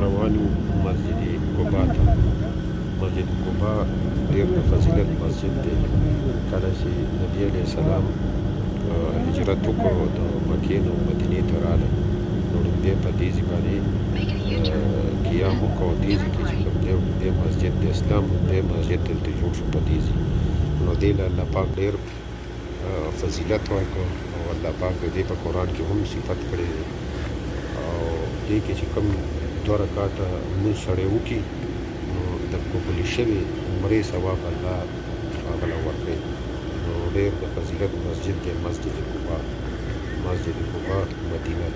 روان یو مسجد قبا ته. مسجد قبا ډېر د فضیلت مسجد دی. کله چې نبي علیه السلام هجرت وکړو د مکې نه مدینې ته راغله، نو لومبی په دې ځای باندې قیام وکړو. دې ځای کې چې کوم دی دې مسجد د اسلام دې مسجد دلته جوړ شو په دې ځای. نو دې له الله پاک ډېر فضیلت ورکړو او الله پاک د دې په قرآن کې هم صفت کړی دی. او دې کې چې کوم 2 رکعاته لمونځ سړی وکړي نو د قبولې شوې عمرې ثواب الله هغه له ورکوي. نو ډېر د فضیلت مسجد دی مسجد قبا، مسجد قبا مدینه.